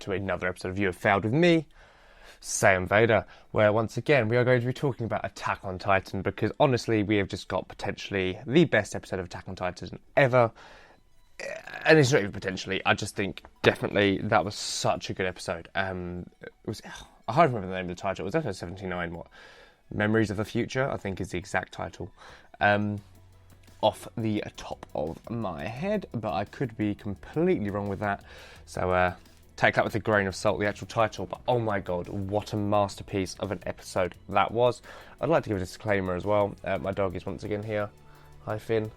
To another episode of You Have Failed with me, SaiyanVader, where once again we are going to be talking about Attack on Titan, because honestly we have just got potentially the best episode of Attack on Titan ever. And it's not even potentially, I just think definitely that was such a good episode. It was, I can't remember the name of the title. It was episode 79, what? Memories of the Future, I think is the exact title. Off the top of my head, but I could be completely wrong with that. So take that with a grain of salt, the actual title. But oh my god, what a masterpiece of an episode that was. I'd like to give a disclaimer as well. My dog is once again here. Hi Finn,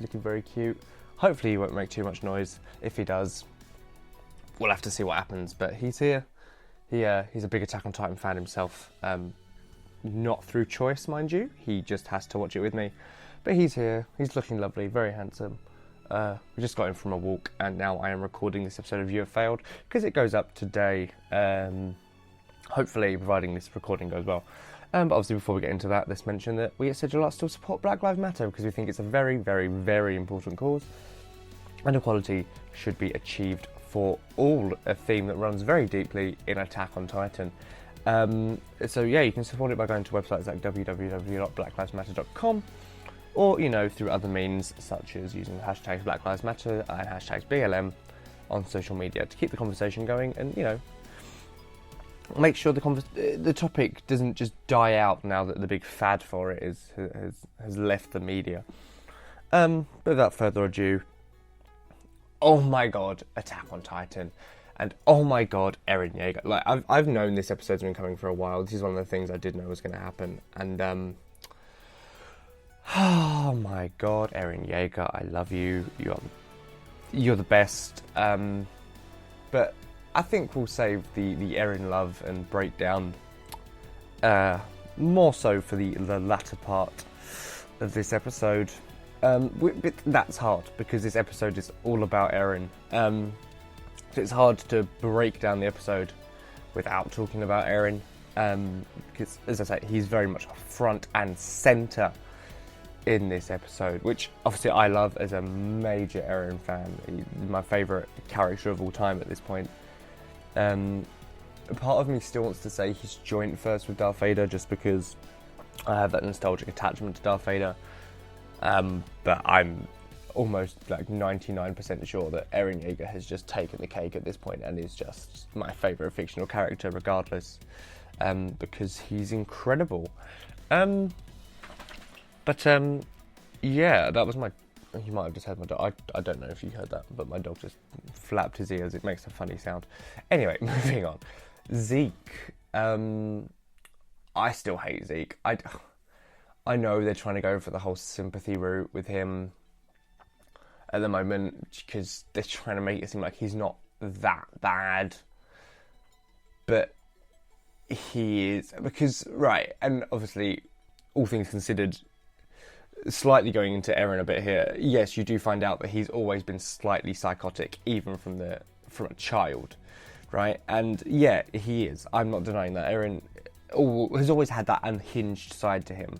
looking very cute. Hopefully he won't make too much noise. If he does, we'll have to see what happens. But he's here. He's a big Attack on Titan fan himself. Not through choice, mind you. He just has to watch it with me. But he's here. He's looking lovely, very handsome. We just got him from a walk, and now I am recording this episode of You Have Failed because it goes up today. Hopefully, providing this recording goes well. But obviously, before we get into that, let's mention that we at Sigil still support Black Lives Matter because we think it's a very, very, very important cause, and equality should be achieved for all. A theme that runs very deeply in Attack on Titan. So yeah, you can support it by going to websites like www.blacklivesmatter.com. Or, you know, through other means, such as using the hashtags Black Lives Matter and hashtags BLM on social media to keep the conversation going and, you know, make sure the topic doesn't just die out now that the big fad for it has left the media. But without further ado, oh my god, Attack on Titan. And oh my god, Eren Yeager. Like, I've known this episode's been coming for a while. This is one of the things I did know was going to happen. And, oh my god, Eren Yeager, I love you. You're the best. But I think we'll save the Eren love and breakdown more so for the latter part of this episode. But that's hard because this episode is all about Eren. So it's hard to break down the episode without talking about Eren. Because, as I say, he's very much front and centre in this episode, which obviously I love as a major Eren fan. He's my favourite character of all time at this point. A part of me still wants to say he's joint first with Darth Vader just because I have that nostalgic attachment to Darth Vader. But I'm almost like 99% sure that Eren Yeager has just taken the cake at this point and is just my favourite fictional character regardless, because he's incredible. But yeah, that was my... You might have just heard my dog. I don't know if you heard that, but my dog just flapped his ears. It makes a funny sound. Anyway, moving on. Zeke. I still hate Zeke. I know they're trying to go for the whole sympathy route with him at the moment because they're trying to make it seem like he's not that bad. But he is. Because, right, and obviously, all things considered... Slightly going into Eren a bit here, yes, you do find out that he's always been slightly psychotic, even from a child, right? And yeah, he is. I'm not denying that. Eren has always had that unhinged side to him.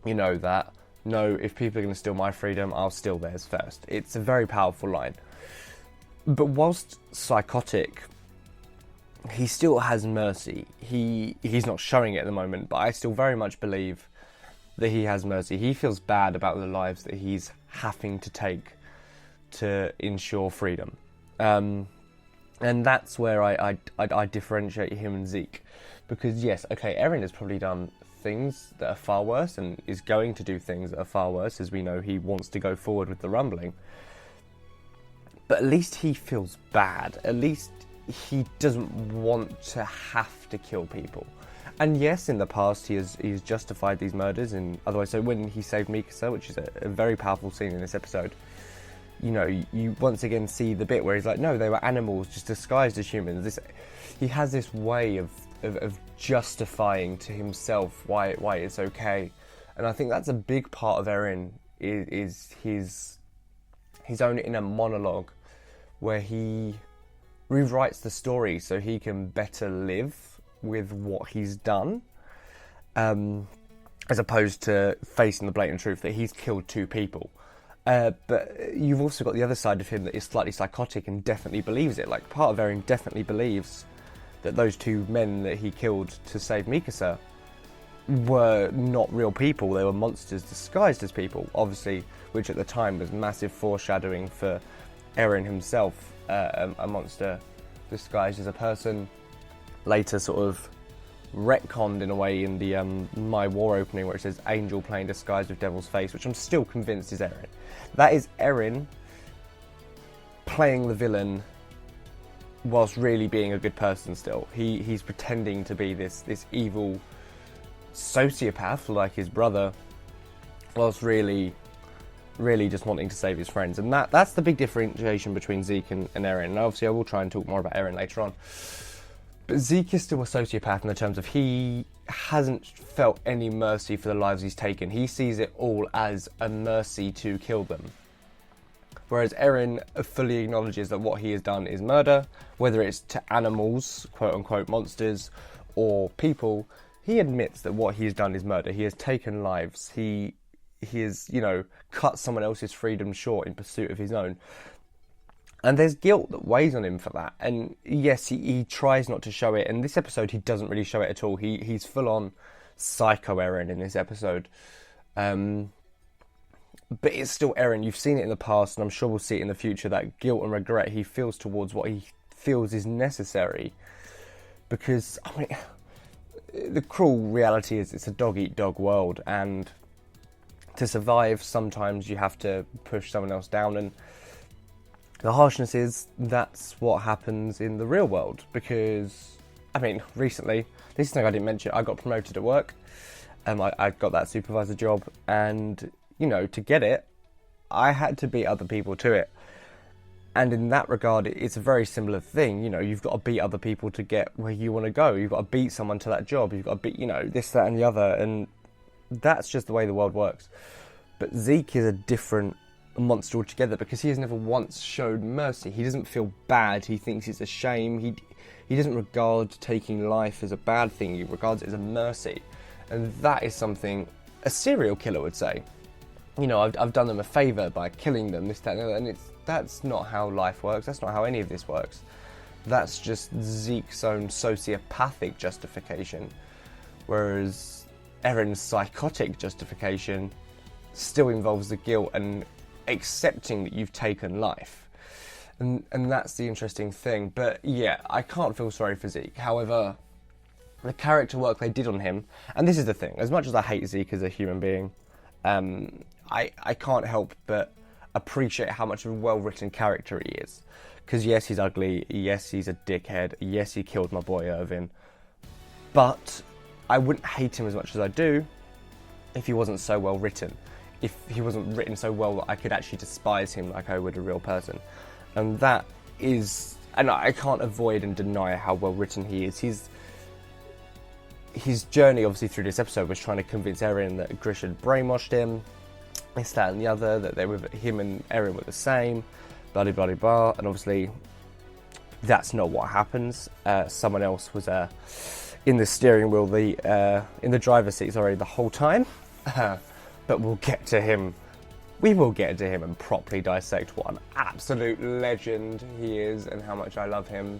You know that. No, if people are going to steal my freedom, I'll steal theirs first. It's a very powerful line. But whilst psychotic, he still has mercy. He's not showing it at the moment, but I still very much believe that he has mercy. He feels bad about the lives that he's having to take to ensure freedom. And that's where I differentiate him and Zeke. Because yes, okay, Eren has probably done things that are far worse and is going to do things that are far worse, as we know he wants to go forward with the rumbling. But at least he feels bad. At least he doesn't want to have to kill people. And yes, in the past he has justified these murders, and otherwise, so when he saved Mikasa, which is a very powerful scene in this episode, you know, you once again see the bit where he's like, no, they were animals just disguised as humans. He has this way of justifying to himself why it's okay, and I think that's a big part of Eren is his own inner monologue, where he rewrites the story so he can better live with what he's done, as opposed to facing the blatant truth that he's killed 2 people. But you've also got the other side of him that is slightly psychotic and definitely believes it. Like, part of Eren definitely believes that those two men that he killed to save Mikasa were not real people. They were monsters disguised as people, obviously, which at the time was massive foreshadowing for Eren himself, a monster disguised as a person. Later sort of retconned in a way in the My War opening, where it says Angel playing disguised with Devil's face, which I'm still convinced is Eren. That is Eren playing the villain whilst really being a good person still. He's pretending to be this evil sociopath like his brother, whilst really just wanting to save his friends. And that's the big differentiation between Zeke and Eren. And obviously I will try and talk more about Eren later on. But Zeke is still a sociopath in the terms of he hasn't felt any mercy for the lives he's taken. He sees it all as a mercy to kill them. Whereas Eren fully acknowledges that what he has done is murder, whether it's to animals, quote-unquote monsters, or people. He admits that what he has done is murder. He has taken lives. He has, cut someone else's freedom short in pursuit of his own. And there's guilt that weighs on him for that. And yes, he tries not to show it. In this episode, he doesn't really show it at all. He's full-on psycho Eren in this episode. But it's still Eren. You've seen it in the past, and I'm sure we'll see it in the future, that guilt and regret he feels towards what he feels is necessary. Because, the cruel reality is it's a dog-eat-dog world, and to survive, sometimes you have to push someone else down, and the harshness is that's what happens in the real world. Because, recently, this is something I didn't mention, I got promoted at work. I got that supervisor job, and to get it, I had to beat other people to it. And in that regard, it's a very similar thing. You've got to beat other people to get where you want to go. You've got to beat someone to that job. You've got to beat, this, that, and the other. And that's just the way the world works. But Zeke is a different monster altogether, because he has never once showed mercy. He doesn't feel bad. He thinks it's a shame. He doesn't regard taking life as a bad thing. He regards it as a mercy. And that is something a serial killer would say. I've done them a favour by killing them, this, that, and the other, and that's not how life works. That's not how any of this works. That's just Zeke's own sociopathic justification, whereas Eren's psychotic justification still involves the guilt and accepting that you've taken life. And that's the interesting thing. But yeah, I can't feel sorry for Zeke. However, the character work they did on him, and this is the thing, as much as I hate Zeke as a human being, I can't help but appreciate how much of a well-written character he is. Because yes, he's ugly, yes, he's a dickhead, yes, he killed my boy Irvin, but I wouldn't hate him as much as I do if he wasn't so well-written. If he wasn't written so well that I could actually despise him like I would a real person. And that is... And I can't avoid and deny how well-written he is. His journey, obviously, through this episode was trying to convince Eren that Grish had brainwashed him, this, that, and the other, that him and Eren were the same, blah, blah, blah, blah. And obviously, that's not what happens. Someone else was in the steering wheel, in the driver's seat, the whole time. But we'll get to him. We will get to him and properly dissect what an absolute legend he is and how much I love him.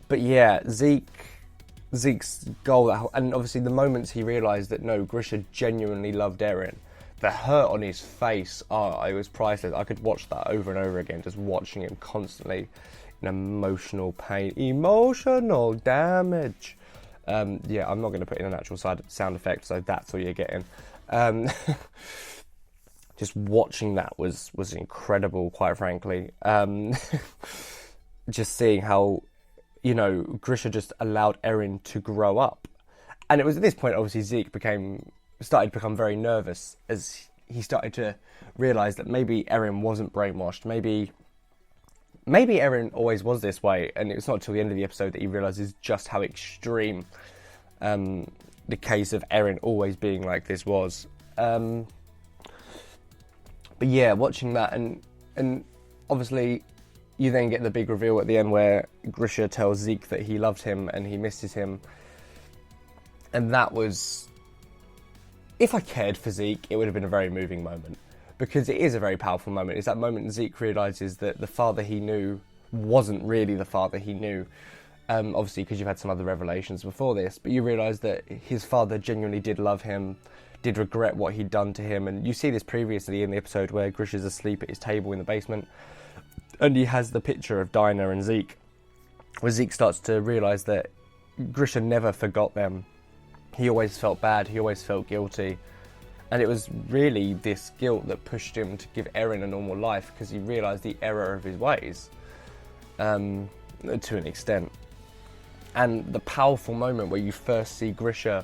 But yeah, Zeke's goal, and obviously the moments he realised that no, Grisha genuinely loved Eren, the hurt on his face, it was priceless. I could watch that over and over again, just watching him constantly in emotional pain, emotional damage. Yeah, I'm not going to put in an actual sound effect, so that's all you're getting. Just watching that was incredible, quite frankly. Just seeing how, Grisha just allowed Eren to grow up. And it was at this point, obviously, Zeke started to become very nervous as he started to realise that maybe Eren wasn't brainwashed. Maybe Eren always was this way, and it was not until the end of the episode that he realises just how extreme the case of Eren always being like this was. But yeah, watching that, and obviously you then get the big reveal at the end where Grisha tells Zeke that he loved him and he misses him. And that was if I cared for Zeke, it would have been a very moving moment, because it is a very powerful moment. It's that moment Zeke realises that the father he knew wasn't really the father he knew. Obviously, because you've had some other revelations before this, but you realise that his father genuinely did love him, did regret what he'd done to him. And you see this previously in the episode where Grisha's asleep at his table in the basement, and he has the picture of Dinah and Zeke, where Zeke starts to realise that Grisha never forgot them. He always felt bad, he always felt guilty. And it was really this guilt that pushed him to give Eren a normal life, because he realised the error of his ways, to an extent. And the powerful moment where you first see Grisha,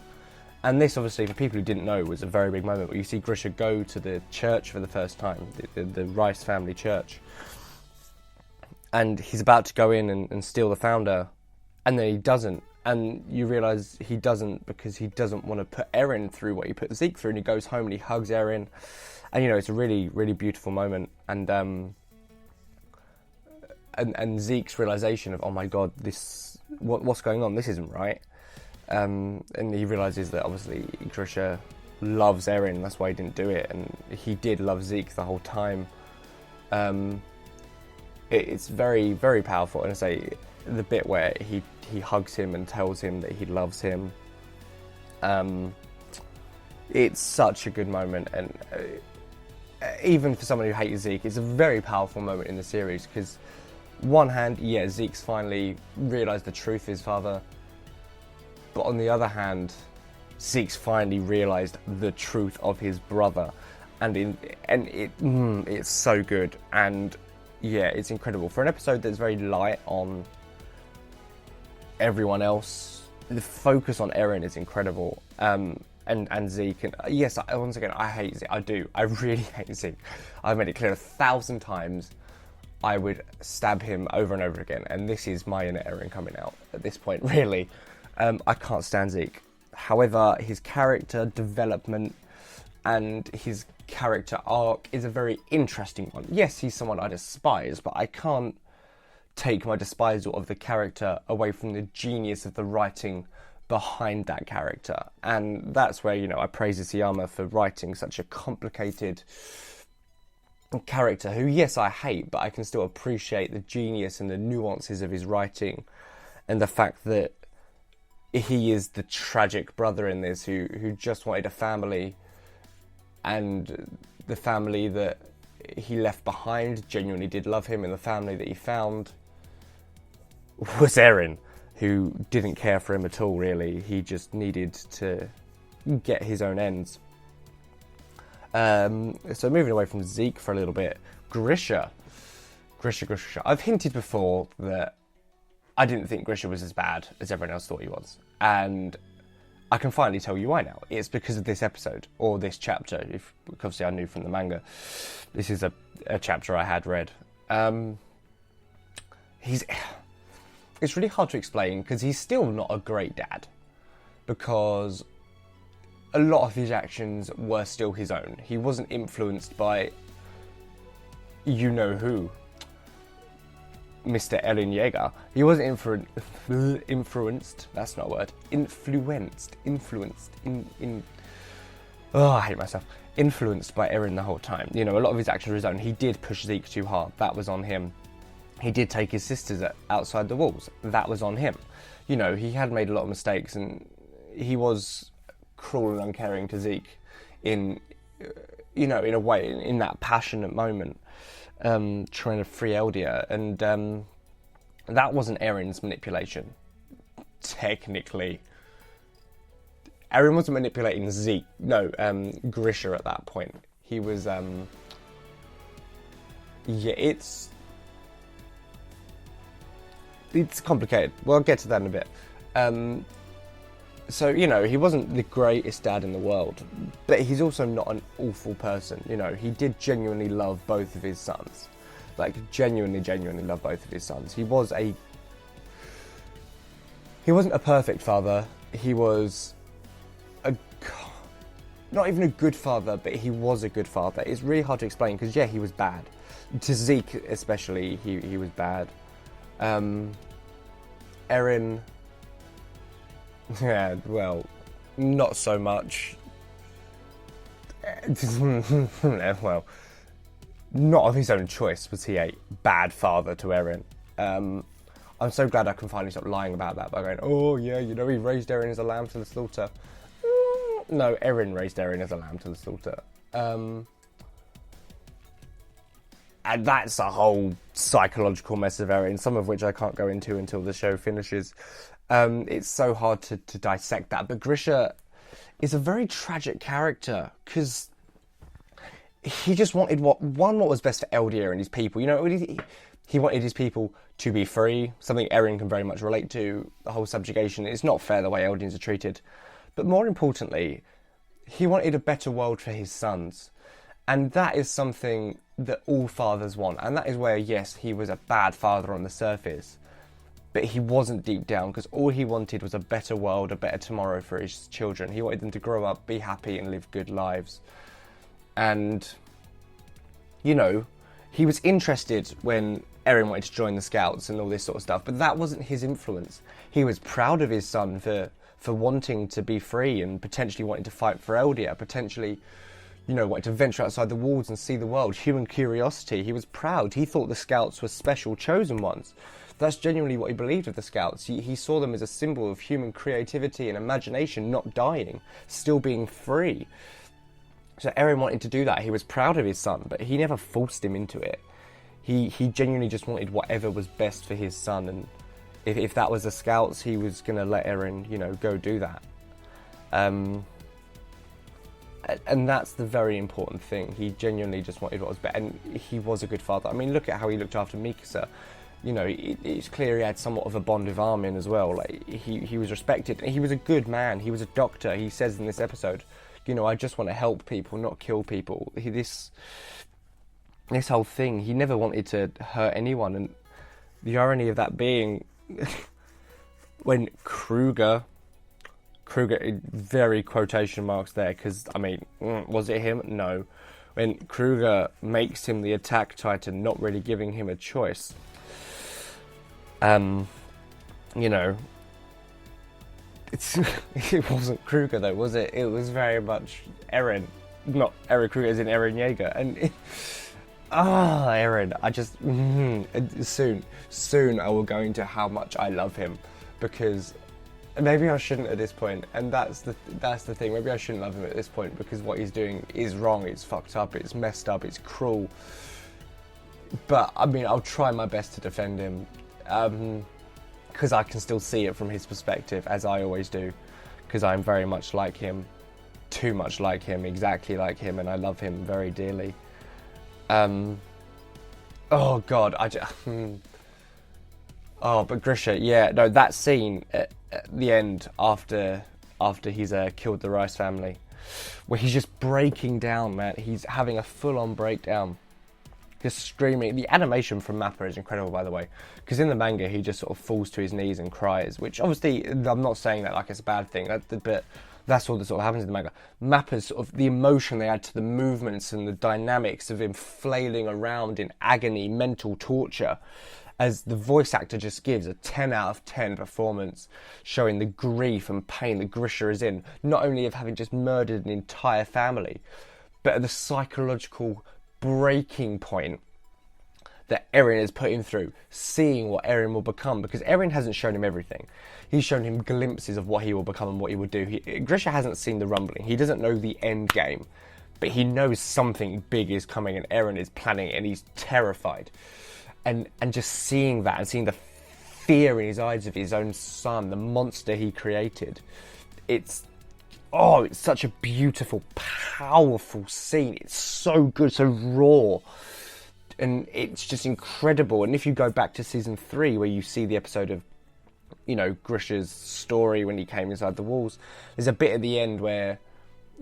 and this obviously for people who didn't know was a very big moment, where you see Grisha go to the church for the first time, the Rice family church, and he's about to go in and steal the founder, and then he doesn't, and you realise he doesn't because he doesn't want to put Eren through what he put Zeke through, and he goes home and he hugs Eren, and it's a really, really beautiful moment. And Zeke's realisation of, oh my god, what's going on? This isn't right. And he realises that obviously Grisha loves Eren, that's why he didn't do it, and he did love Zeke the whole time. It's very, very powerful, and I say the bit where he hugs him and tells him that he loves him. It's such a good moment, and even for someone who hates Zeke, it's a very powerful moment in the series, because one hand, yeah, Zeke's finally realised the truth of his father, but on the other hand, Zeke's finally realised the truth of his brother, and it's so good, and yeah, it's incredible for an episode that's very light on everyone else. The focus on Eren is incredible, and Zeke, and yes, once again, I hate Zeke. I really hate Zeke. I've made it clear 1,000 times. I would stab him over and over again, and this is my inner Eren coming out at this point, really. I can't stand Zeke. However, his character development and his character arc is a very interesting one. Yes, he's someone I despise, but I can't take my despisal of the character away from the genius of the writing behind that character. And that's where, I praise Isayama for writing such a complicated character who, yes, I hate, but I can still appreciate the genius and the nuances of his writing, and the fact that he is the tragic brother in this who just wanted a family, and the family that he left behind genuinely did love him, and the family that he found was Eren, who didn't care for him at all, really. He just needed to get his own ends. So moving away from Zeke for a little bit, Grisha. I've hinted before that I didn't think Grisha was as bad as everyone else thought he was, and I can finally tell you why now. It's because of this episode, or this chapter, if obviously I knew from the manga. This is a chapter I had read. It's really hard to explain, because he's still not a great dad, because a lot of his actions were still his own. He wasn't influenced by you-know-who, Mr. Eren Yeager. He wasn't influenced, that's not a word, influenced, I hate myself. Influenced by Eren the whole time. A lot of his actions were his own. He did push Zeke too hard, that was on him. He did take his sisters outside the walls, that was on him. He had made a lot of mistakes, and he was cruel and uncaring to Zeke in a way, in that passionate moment, trying to free Eldia, and that wasn't Eren's manipulation. Technically, Eren wasn't manipulating Zeke. No, Grisha at that point. He was, it's complicated. Well, I'll get to that in a bit. So, he wasn't the greatest dad in the world, but he's also not an awful person. He did genuinely love both of his sons. Like, genuinely love both of his sons. He wasn't a perfect father. He was not even a good father, but he was a good father. It's really hard to explain, because, yeah, he was bad. To Zeke, especially, he was bad. Eren, yeah, well, not so much. well, not of his own choice was he a bad father to Eren. I'm so glad I can finally stop lying about that by going, oh yeah, you know, he raised Eren as a lamb to the slaughter. No, Eren raised Eren as a lamb to the slaughter. And that's a whole psychological mess of Eren, some of which I can't go into until the show finishes. It's so hard to dissect that. But Grisha is a very tragic character, because he just wanted what was best for Eldia and his people. You know, he wanted his people to be free, something Eren can very much relate to, the whole subjugation. It's not fair the way Eldians are treated. But more importantly, he wanted a better world for his sons. And that is something that all fathers want. And that is where, yes, he was a bad father on the surface, but he wasn't deep down, because all he wanted was a better world, a better tomorrow for his children. He wanted them to grow up, be happy, and live good lives. And, you know, he was interested when Eren wanted to join the Scouts and all this sort of stuff, but that wasn't his influence. He was proud of his son for wanting to be free and potentially wanting to fight for Eldia, potentially, you know, wanted to venture outside the walls and see the world. Human curiosity. He was proud. He thought the Scouts were special, chosen ones. That's genuinely what he believed of the Scouts. He saw them as a symbol of human creativity and imagination, not dying, still being free. So Eren wanted to do that. He was proud of his son, but he never forced him into it. He genuinely just wanted whatever was best for his son, and if that was the Scouts, he was going to let Eren, you know, go do that. And that's the very important thing. He genuinely just wanted what was better, and he was a good father. I mean, look at how he looked after Mikasa. You know, it's clear he had somewhat of a bond with Armin as well. Like, he was respected. He was a good man. He was a doctor. He says in this episode, you know, I just want to help people, not kill people. This whole thing, he never wanted to hurt anyone. And the irony of that being, when Kruger, very quotation marks there, because, I mean, was it him? No. When Kruger makes him the attack titan, not really giving him a choice, you know, it wasn't Kruger though, was it? It was very much Eren. Not Eren Kruger, as in Eren Yeager. And Eren, I just soon I will go into how much I love him, because maybe I shouldn't at this point, and that's the thing. Maybe I shouldn't love him at this point, because what he's doing is wrong. It's fucked up. It's messed up. It's cruel. But I mean, I'll try my best to defend him, because I can still see it from his perspective, as I always do, because I'm very much like him, too much like him, exactly like him, and I love him very dearly. Oh God, but Grisha, yeah, no, that scene at the end after he's killed the Rice family, where he's just breaking down, man. He's having a full-on breakdown, just screaming. The animation from Mappa is incredible, by the way, because in the manga he just sort of falls to his knees and cries, which obviously I'm not saying that like it's a bad thing, but that's all that sort of happens in the manga. Mappa's sort of the emotion they add to the movements and the dynamics of him flailing around in agony, mental torture, as the voice actor just gives a 10 out of 10 performance, showing the grief and pain that Grisha is in, not only of having just murdered an entire family, but at the psychological breaking point that Eren is put him through, seeing what Eren will become, because Eren hasn't shown him everything. He's shown him glimpses of what he will become and what he will do. Grisha hasn't seen the rumbling. He doesn't know the end game, but he knows something big is coming, and Eren is planning it, and he's terrified. And just seeing that, and seeing the fear in his eyes of his own son, the monster he created, it's such a beautiful, powerful scene. It's so good, so raw, and it's just incredible. And if you go back to season 3, where you see the episode of, you know, Grisha's story when he came inside the walls, there's a bit at the end where,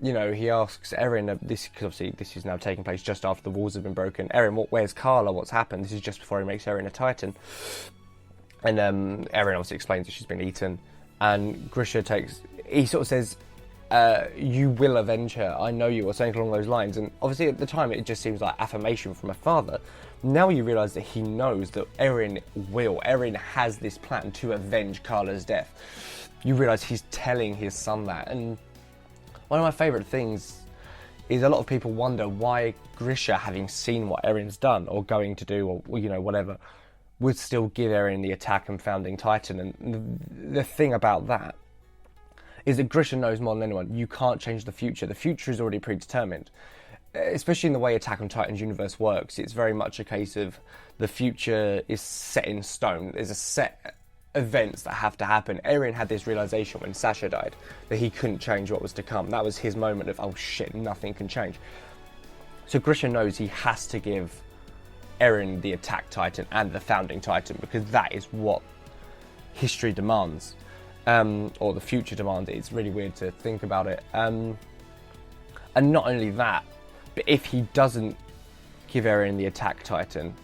you know, he asks Eren, because obviously this is now taking place just after the walls have been broken. Eren, where's Carla? What's happened? This is just before he makes Eren a Titan. And Eren obviously explains that she's been eaten. And Grisha he sort of says, you will avenge her. I know you, or something along those lines. And obviously at the time it just seems like affirmation from a father. Now you realise that he knows that Eren will. Eren has this plan to avenge Carla's death. You realise he's telling his son that. And one of my favourite things is a lot of people wonder why Grisha, having seen what Eren's done or going to do, or you know, whatever, would still give Eren the attack and Founding Titan. And the thing about that is that Grisha knows more than anyone, you can't change the future. The future is already predetermined. Especially in the way Attack on Titan's universe works, it's very much a case of the future is set in stone. There's a set events that have to happen. Eren had this realization when Sasha died that he couldn't change what was to come. That was his moment of, oh shit, nothing can change. So Grisha knows he has to give Eren the Attack Titan and the Founding Titan, because that is what history demands, or the future demands. It's really weird to think about it. And not only that, but if he doesn't give Eren the Attack Titan,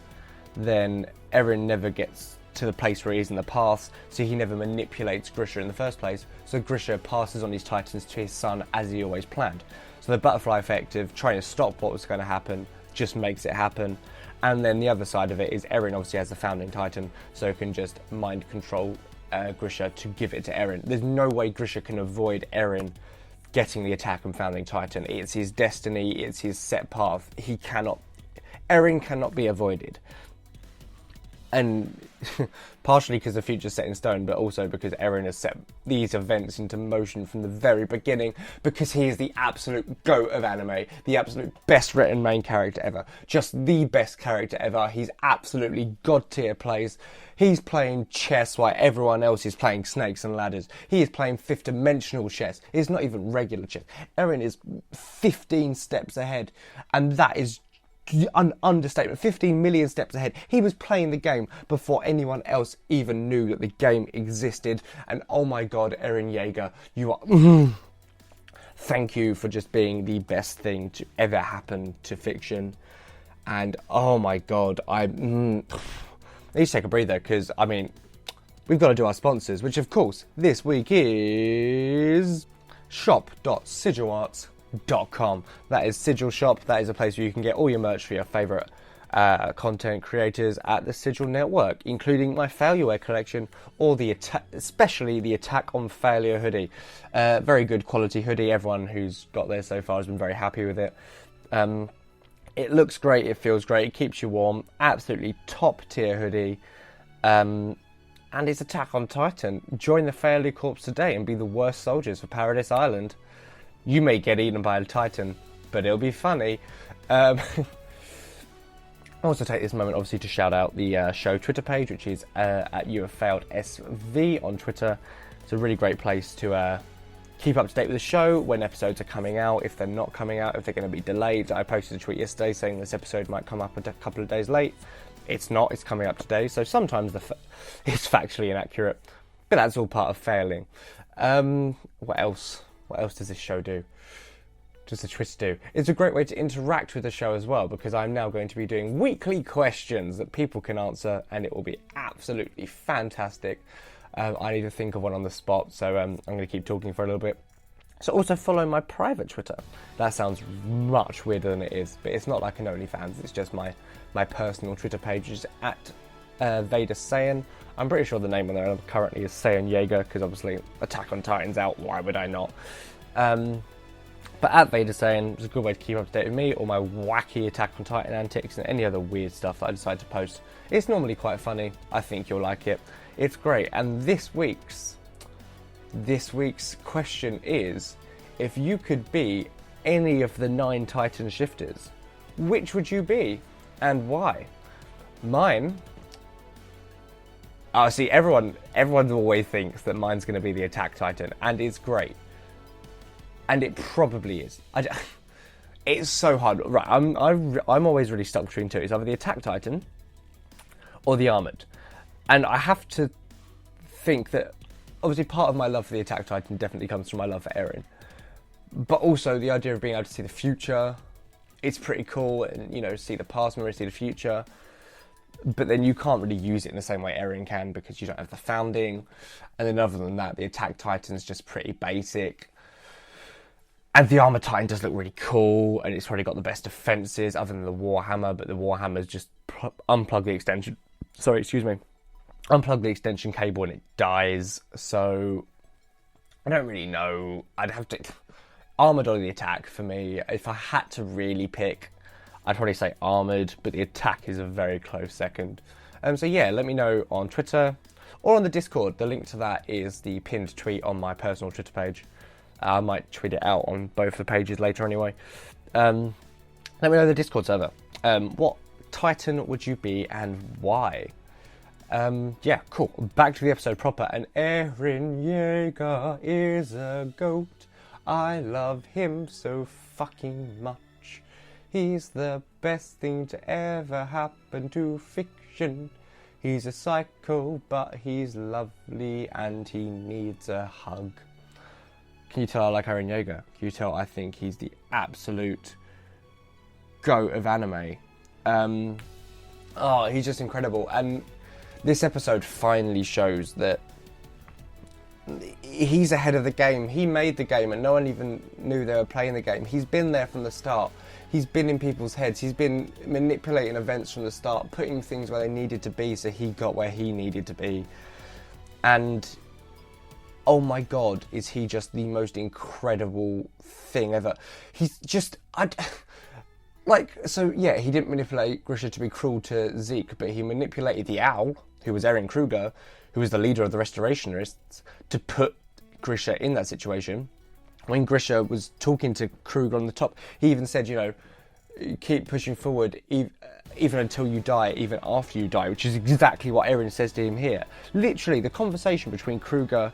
then Eren never gets to the place where he is in the past, so he never manipulates Grisha in the first place. So Grisha passes on his Titans to his son as he always planned. So the butterfly effect of trying to stop what was going to happen just makes it happen. And then the other side of it is Eren obviously has the Founding Titan, so he can just mind control Grisha to give it to Eren. There's no way Grisha can avoid Eren getting the Attack and Founding Titan. It's his destiny, it's his set path. Eren cannot be avoided. And partially because the future's set in stone, but also because Eren has set these events into motion from the very beginning, because he is the absolute GOAT of anime, the absolute best written main character ever, just the best character ever. He's absolutely god tier plays. He's playing chess while everyone else is playing snakes and ladders. He is playing fifth dimensional chess. It's not even regular chess. Eren is 15 steps ahead, and that is an understatement. 15 million steps ahead. He was playing the game before anyone else even knew that the game existed. And oh my god, Eren Yeager, you are thank you for just being the best thing to ever happen to fiction. And oh my god, I need to take a breather, because I mean, we've got to do our sponsors, which of course this week is shop.sigilarts.com. That is Sigil Shop. That is a place where you can get all your merch for your favourite content creators at the Sigil network, including my Failure collection, or especially the Attack on Failure hoodie. Very good quality hoodie. Everyone who's got there so far has been very happy with it. It looks great, it feels great, it keeps you warm. Absolutely top tier hoodie. And it's Attack on Titan. Join the Failure Corps today and be the worst soldiers for Paradise Island. You may get eaten by a Titan, but it'll be funny. I also take this moment, obviously, to shout out the show Twitter page, which is at YouHaveFailedSV on Twitter. It's a really great place to keep up to date with the show, when episodes are coming out, if they're not coming out, if they're going to be delayed. I posted a tweet yesterday saying this episode might come up a couple of days late. It's not, it's coming up today, so sometimes it's factually inaccurate, but that's all part of failing. What else? What else does this show do? Does the Twitter do? It's a great way to interact with the show as well, because I'm now going to be doing weekly questions that people can answer, and it will be absolutely fantastic. I need to think of one on the spot, so I'm going to keep talking for a little bit. So also follow my private Twitter. That sounds much weirder than it is, but it's not like an OnlyFans. It's just my personal Twitter page, which is at Vader Saiyan. I'm pretty sure the name on there currently is SaiyanVader, because obviously Attack on Titan's out, why would I not? But at Vader Saiyan is a good way to keep up to date with me, all my wacky Attack on Titan antics, and any other weird stuff that I decide to post. It's normally quite funny. I think you'll like it. It's great. And this week's question is, if you could be any of the 9 Titan shifters, which would you be and why? Mine... Oh, see, everyone always thinks that mine's going to be the Attack Titan, and it's great. And it probably is. It's so hard. Right, I'm always really stuck between two. It's either the Attack Titan or the Armoured. And I have to think that, obviously, part of my love for the Attack Titan definitely comes from my love for Eren. But also, the idea of being able to see the future, it's pretty cool, and, you know, see the past, memory, see the future. But then you can't really use it in the same way Eren can, because you don't have the Founding. And then other than that, the Attack Titan's just pretty basic. And the Armor Titan does look really cool, and it's probably got the best defences other than the Warhammer, but the Warhammer's just unplug the extension. Unplug the extension cable and it dies. So I don't really know. Armoured or the attack for me. If I had to really pick, I'd probably say Armoured, but the attack is a very close second. So yeah, let me know on Twitter or on the Discord. The link to that is the pinned tweet on my personal Twitter page. I might tweet it out on both the pages later anyway. Let me know the Discord server. What Titan would you be and why? Yeah, cool. Back to the episode proper. And Eren Yeager is a goat. I love him so fucking much. He's the best thing to ever happen to fiction. He's a psycho, but he's lovely and he needs a hug. Can you tell I like Eren Yeager? Can you tell I think he's the absolute goat of anime? He's just incredible. And this episode finally shows that he's ahead of the game. He made the game and no one even knew they were playing the game. He's been there from the start. He's been in people's heads. He's been manipulating events from the start, putting things where they needed to be so he got where he needed to be. And oh my god, is he just the most incredible thing ever. He's just... So yeah, he didn't manipulate Grisha to be cruel to Zeke, but he manipulated the Owl, who was Eren Kruger, who was the leader of the Restorationists, to put Grisha in that situation. When Grisha was talking to Kruger on the top, he even said, you know, keep pushing forward even until you die, even after you die, which is exactly what Eren says to him here. Literally, the conversation between Kruger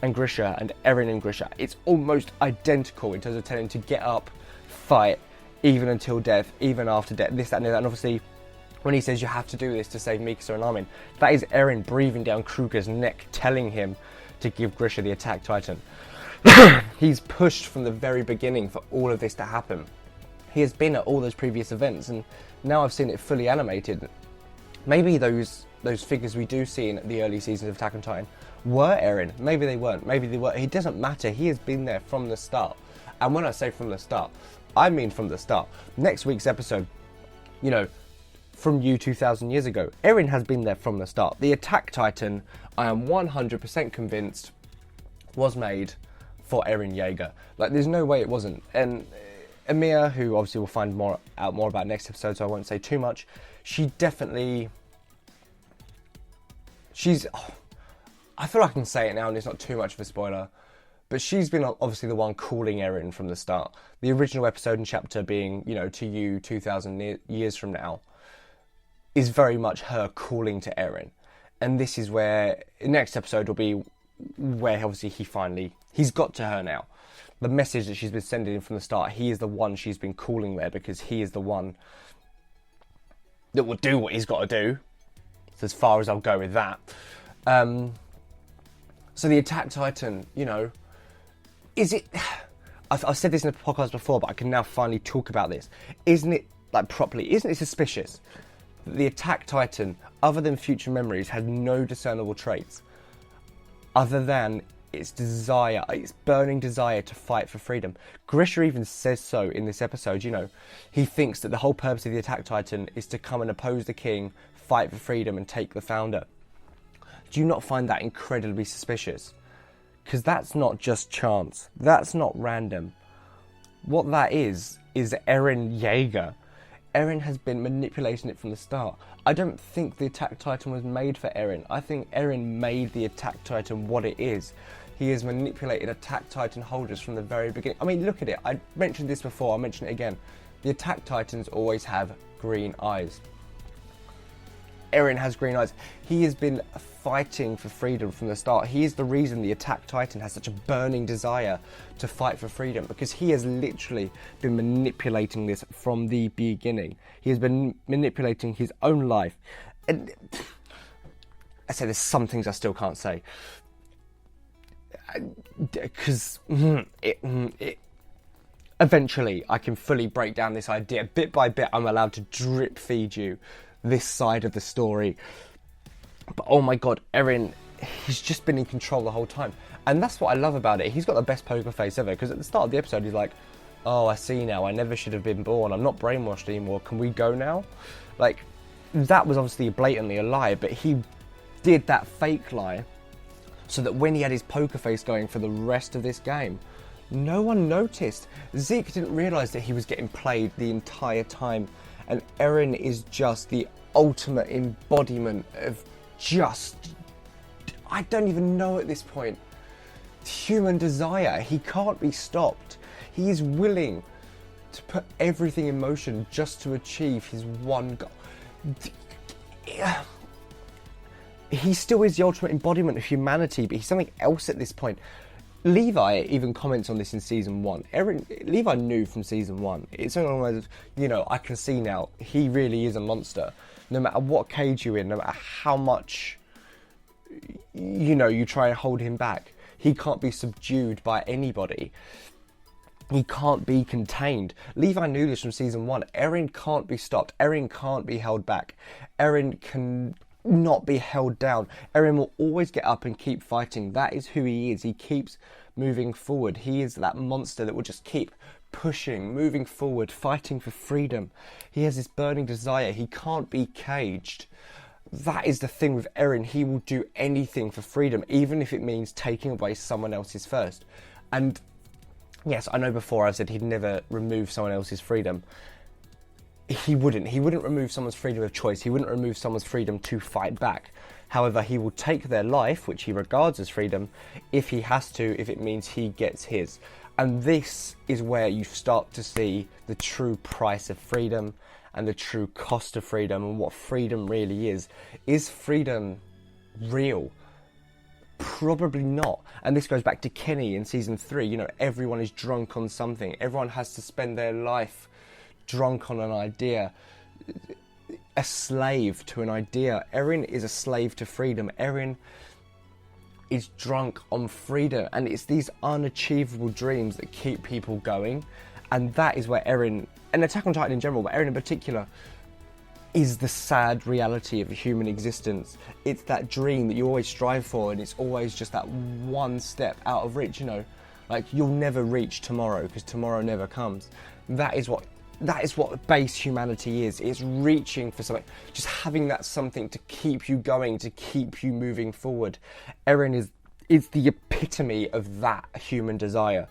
and Grisha and Eren and Grisha, it's almost identical in terms of telling him to get up, fight, even until death, even after death, this, that, and that. And obviously, when he says you have to do this to save Mikasa and Armin, that is Eren breathing down Kruger's neck, telling him to give Grisha the attack titan. He's pushed from the very beginning for all of this to happen. He has been at all those previous events, and now I've seen it fully animated. Maybe those figures we do see in the early seasons of Attack on Titan were Eren. Maybe they weren't. Maybe they were. It doesn't matter. He has been there from the start. And when I say from the start, I mean from the start. Next week's episode, you know, from you 2,000 years ago, Eren has been there from the start. The Attack Titan, I am 100% convinced, was made for Eren Yeager. Like, there's no way it wasn't. And Emiya, who obviously we'll find out more about next episode, so I won't say too much, she definitely... I feel like I can say it now and it's not too much of a spoiler, but she's been obviously the one calling Eren from the start. The original episode and chapter being, you know, to you 2,000 years from now, is very much her calling to Eren. And this is where, next episode will be where obviously he's got to her now. The message that she's been sending him from the start, he is the one she's been calling there because he is the one that will do what he's got to do. It's as far as I'll go with that. So the Attack Titan, you know, is it... I've said this in the podcast before, but I can now finally talk about this. Isn't it, like, properly, isn't it suspicious that the Attack Titan, other than future memories, has no discernible traits other than its desire, its burning desire to fight for freedom? Grisha even says so in this episode, you know. He thinks that the whole purpose of the Attack Titan is to come and oppose the king, fight for freedom and take the founder. Do you not find that incredibly suspicious? Because that's not just chance. That's not random. What that is Eren Yeager. Eren has been manipulating it from the start. I don't think the Attack Titan was made for Eren. I think Eren made the Attack Titan what it is. He has manipulated Attack Titan holders from the very beginning. I mean, look at it. I mentioned this before. I'll mention it again. The Attack Titans always have green eyes. Eren has green eyes. He has been fighting for freedom from the start. He is the reason the Attack Titan has such a burning desire to fight for freedom, because he has literally been manipulating this from the beginning. He has been manipulating his own life. And I say there's some things I still can't say. Because eventually I can fully break down this idea. Bit by bit, I'm allowed to drip feed you this side of the story. But oh my god, Eren, he's just been in control the whole time. And that's what I love about it. He's got the best poker face ever, because at the start of the episode he's like, oh, I see now, I never should have been born, I'm not brainwashed anymore, can we go now? Like, that was obviously blatantly a lie, but he did that fake lie so that when he had his poker face going for the rest of this game, No one noticed. Zeke didn't realise that he was getting played the entire time. And Eren is just the ultimate embodiment of just... I don't even know at this point. Human desire. He can't be stopped. He is willing to put everything in motion just to achieve his one goal. He still is the ultimate embodiment of humanity, but he's something else at this point. Levi even comments on this in season 1. Levi knew from season 1. It's something almost, you know, I can see now, he really is a monster. No matter what cage you're in, no matter how much, you know, you try and hold him back, he can't be subdued by anybody. He can't be contained. Levi knew this from season 1. Eren can't be stopped. Eren can't be held back. Eren can not be held down. Eren will always get up and keep fighting. That is who he is. He keeps moving forward. He is that monster that will just keep pushing, moving forward, fighting for freedom. He has this burning desire. He can't be caged. That is the thing with Eren. He will do anything for freedom, even if it means taking away someone else's first. And yes, I know before I said he'd never remove someone else's freedom. He wouldn't. He wouldn't remove someone's freedom of choice. He wouldn't remove someone's freedom to fight back. However, he will take their life, which he regards as freedom, if he has to, if it means he gets his. And this is where you start to see the true price of freedom and the true cost of freedom and what freedom really is. Is freedom real? Probably not. And this goes back to Kenny in season 3. You know, everyone is drunk on something. Everyone has to spend their life drunk on an idea. A slave to an idea. Eren is a slave to freedom. Eren is drunk on freedom. And it's these unachievable dreams that keep people going. And that is where Eren, and Attack on Titan in general, but Eren in particular, is the sad reality of human existence. It's that dream that you always strive for, and it's always just that one step out of reach, you know. Like, you'll never reach tomorrow, because tomorrow never comes. That is what base humanity is. It's reaching for something, just having that something to keep you going, to keep you moving forward. Eren is the epitome of that human desire.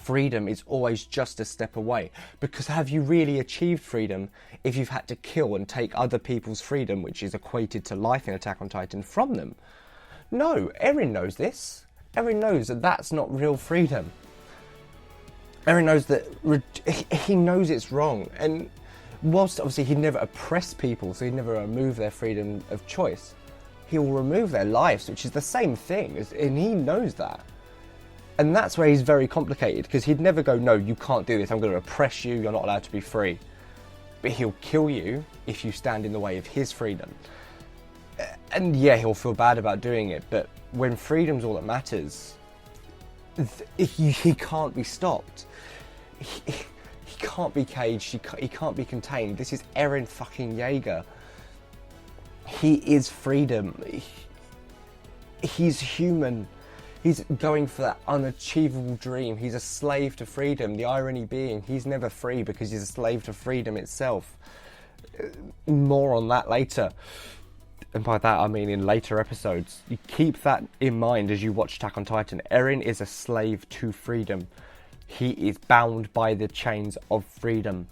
Freedom is always just a step away, because have you really achieved freedom if you've had to kill and take other people's freedom, which is equated to life in Attack on Titan, from them? No, Eren knows this. Eren knows that that's not real freedom. Eren knows that he knows it's wrong, and whilst obviously he'd never oppress people, so he'd never remove their freedom of choice, he will remove their lives, which is the same thing, and he knows that. And that's where he's very complicated, because he'd never go, no, you can't do this, I'm going to oppress you, you're not allowed to be free. But he'll kill you if you stand in the way of his freedom. And yeah, he'll feel bad about doing it, but when freedom's all that matters, he can't be stopped. He can't be caged, he can't be contained. This is Eren fucking Yeager. He is freedom. He's human. He's going for that unachievable dream. He's a slave to freedom. The irony being, he's never free because he's a slave to freedom itself. More on that later. And by that I mean in later episodes. You keep that in mind as you watch Attack on Titan. Eren is a slave to freedom. He is bound by the chains of freedom.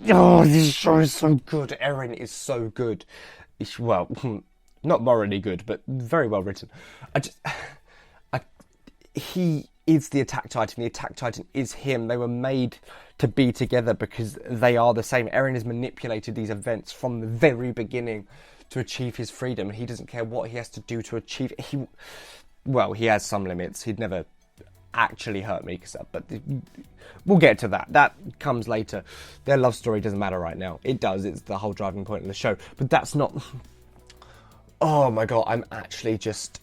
Oh, this show is so good. Eren is so good. Well, not morally good, but very well written. He is the Attack Titan. The Attack Titan is him. They were made to be together because they are the same. Eren has manipulated these events from the very beginning to achieve his freedom, and he doesn't care what he has to do to achieve it. He has some limits. He'd never actually hurt Mikasa, but we'll get to that. That comes later. Their love story doesn't matter right now. It does. It's the whole driving point of the show. But that's not... Oh my god, I'm actually just...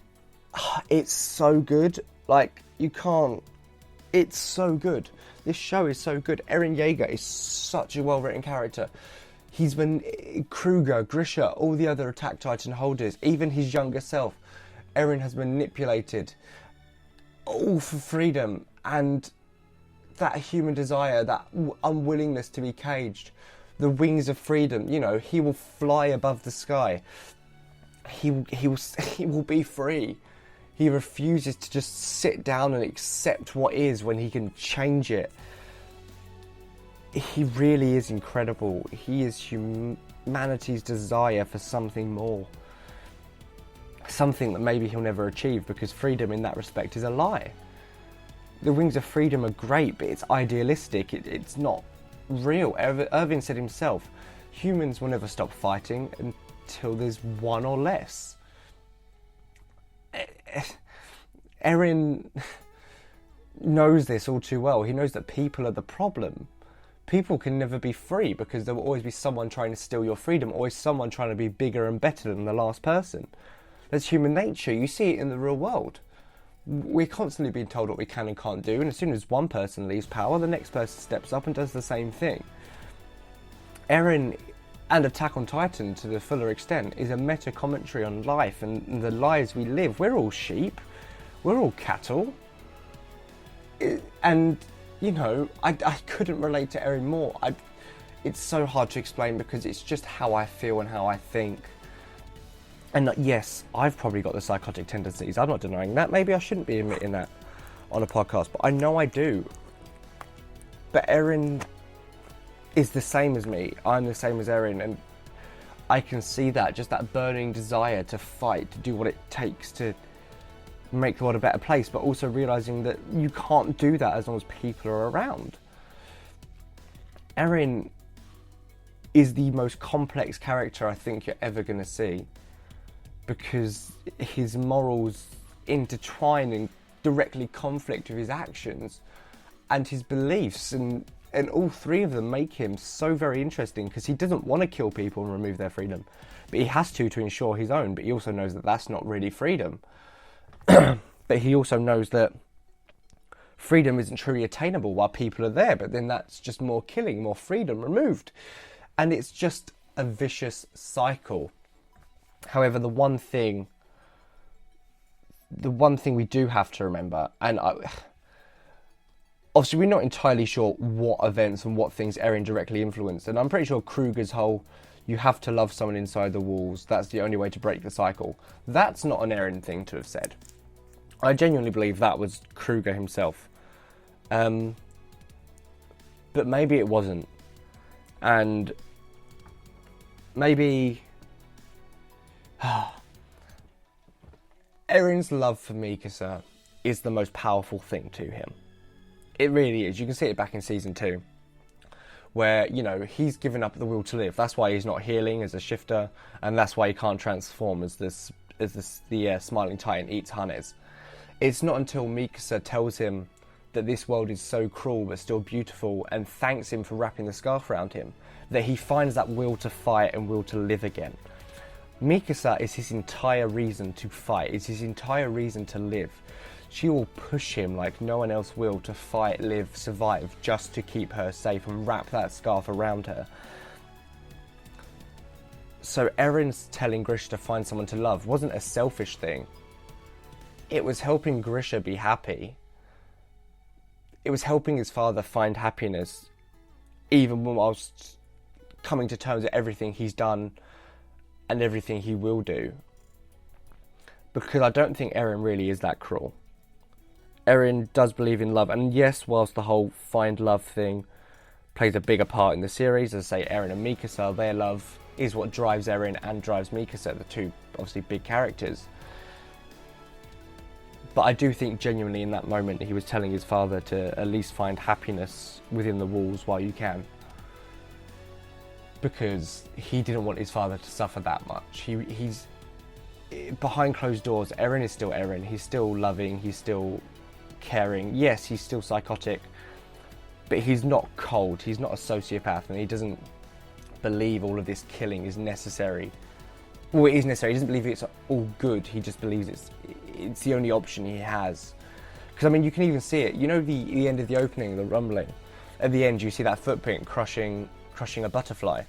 It's so good. Like, you can't... It's so good. This show is so good. Eren Yeager is such a well-written character. He's been... Kruger, Grisha, all the other Attack Titan holders, even his younger self. Eren has manipulated all for freedom, and that human desire, that unwillingness to be caged, the wings of freedom, you know, he will fly above the sky. He will be free. He refuses to just sit down and accept what is when he can change it. He really is incredible. He is humanity's desire for something more. Something that maybe he'll never achieve, because freedom in that respect is a lie. The wings of freedom are great, but it's idealistic. It's not real. Irving said himself, humans will never stop fighting until there's one or less. Eren knows this all too well. He knows that people are the problem. People can never be free because there will always be someone trying to steal your freedom, always someone trying to be bigger and better than the last person. That's human nature. You see it in the real world. We're constantly being told what we can and can't do, and as soon as one person leaves power, the next person steps up and does the same thing. Eren and Attack on Titan, to the fuller extent, is a meta commentary on life and the lives we live. We're all sheep. We're all cattle. And, you know, I couldn't relate to Eren more. It's so hard to explain because it's just how I feel and how I think. And yes, I've probably got the psychotic tendencies. I'm not denying that. Maybe I shouldn't be admitting that on a podcast, but I know I do. But Eren is the same as me. I'm the same as Eren, and I can see that, just that burning desire to fight, to do what it takes to make the world a better place, but also realising that you can't do that as long as people are around. Eren is the most complex character I think you're ever going to see, because his morals intertwine and directly conflict with his actions and his beliefs, and all three of them make him so very interesting, because he doesn't want to kill people and remove their freedom, but he has to ensure his own. But he also knows that that's not really freedom. But he also knows that freedom isn't truly attainable while people are there, but then that's just more killing, more freedom removed, and it's just a vicious cycle. However, the one thing we do have to remember, and obviously we're not entirely sure what events and what things Eren directly influenced, and I'm pretty sure Kruger's whole "you have to love someone inside the walls, that's the only way to break the cycle," that's not an Eren thing to have said. I genuinely believe that was Kruger himself. But maybe it wasn't. And maybe Eren's love for Mikasa is the most powerful thing to him. It really is. You can see it back in season 2, where, you know, he's given up the will to live. That's why he's not healing as a shifter, and that's why he can't transform as the Smiling Titan eats Hannes. It's not until Mikasa tells him that this world is so cruel but still beautiful, and thanks him for wrapping the scarf around him, that he finds that will to fight and will to live again. Mikasa is his entire reason to fight, is his entire reason to live. She will push him like no one else will to fight, live, survive, just to keep her safe and wrap that scarf around her. So Eren's telling Grisha to find someone to love wasn't a selfish thing. It was helping Grisha be happy. It was helping his father find happiness, even whilst coming to terms with everything he's done and everything he will do. Because I don't think Eren really is that cruel. Eren does believe in love, and yes, whilst the whole find love thing plays a bigger part in the series, as I say, Eren and Mikasa, their love is what drives Eren and drives Mikasa, the two obviously big characters. But I do think genuinely in that moment he was telling his father to at least find happiness within the walls while you can. Because he didn't want his father to suffer that much. He's behind closed doors, Eren is still Eren. He's still loving, he's still caring. Yes, he's still psychotic, but he's not cold. He's not a sociopath, and he doesn't believe all of this killing is necessary. Well, it is necessary. He doesn't believe it's all good. He just believes it's the only option he has. Because, I mean, you can even see it. You know the end of the opening, the rumbling? At the end, you see that footprint crushing a butterfly.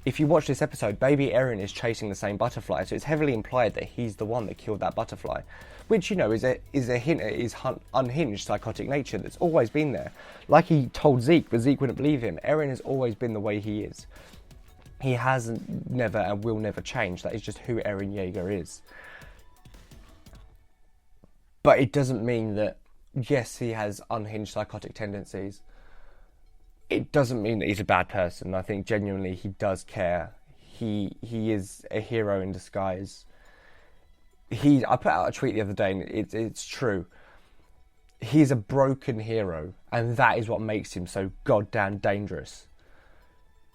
If you watch this episode, baby Eren is chasing the same butterfly, so it's heavily implied that he's the one that killed that butterfly. Which, you know, is a hint at his unhinged psychotic nature that's always been there. Like he told Zeke, but Zeke wouldn't believe him. Eren has always been the way he is. He has never and will never change. That is just who Eren Yeager is. But it doesn't mean that, yes, he has unhinged psychotic tendencies. It doesn't mean that he's a bad person. I think genuinely he does care. He is a hero in disguise. I put out a tweet the other day, and it's true. He's a broken hero, and that is what makes him so goddamn dangerous.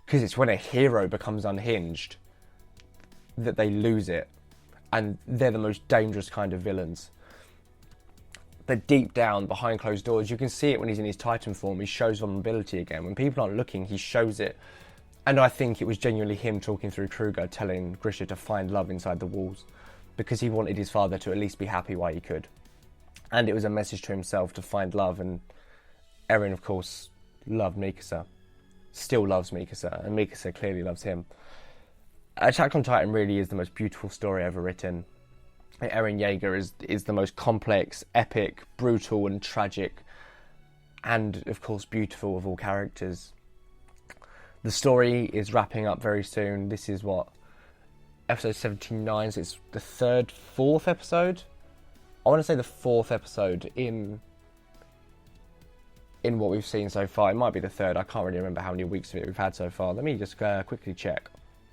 Because it's when a hero becomes unhinged that they lose it, and they're the most dangerous kind of villains. But deep down, behind closed doors, you can see it when he's in his Titan form. He shows vulnerability again. When people aren't looking, he shows it. And I think it was genuinely him talking through Kruger, telling Grisha to find love inside the walls, because he wanted his father to at least be happy while he could. And it was a message to himself to find love. And Eren, of course, loved Mikasa. Still loves Mikasa. And Mikasa clearly loves him. Attack on Titan really is the most beautiful story ever written. Eren Yeager is the most complex, epic, brutal and tragic, and of course beautiful of all characters. The story is wrapping up very soon. This is episode 79, so it's the fourth episode? I want to say the fourth episode in what we've seen so far. It might be the third. I can't really remember how many weeks of it we've had so far. Let me just quickly check.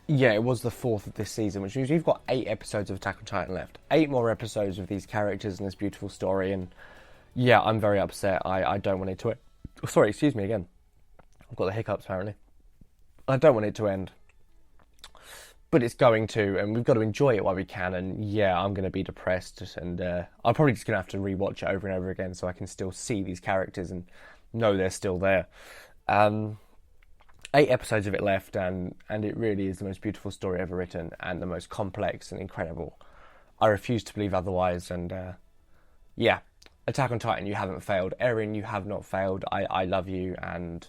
Yeah, it was the fourth of this season, which means we've got 8 episodes of Attack on Titan left. 8 more episodes of these characters and this beautiful story, and yeah, I'm very upset. I don't want it to end. Sorry, excuse me again. I've got the hiccups, apparently. I don't want it to end. But it's going to, and we've got to enjoy it while we can, and yeah, I'm going to be depressed, and I'm probably just going to have to rewatch it over and over again so I can still see these characters and know they're still there. 8 episodes of it left, and it really is the most beautiful story ever written, and the most complex and incredible. I refuse to believe otherwise, and yeah, Attack on Titan, you haven't failed. Eren, you have not failed. I love you, and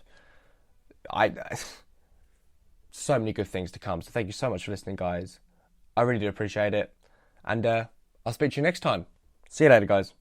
so many good things to come. So thank you so much for listening, guys. I really do appreciate it, and I'll speak to you next time. See you later, guys.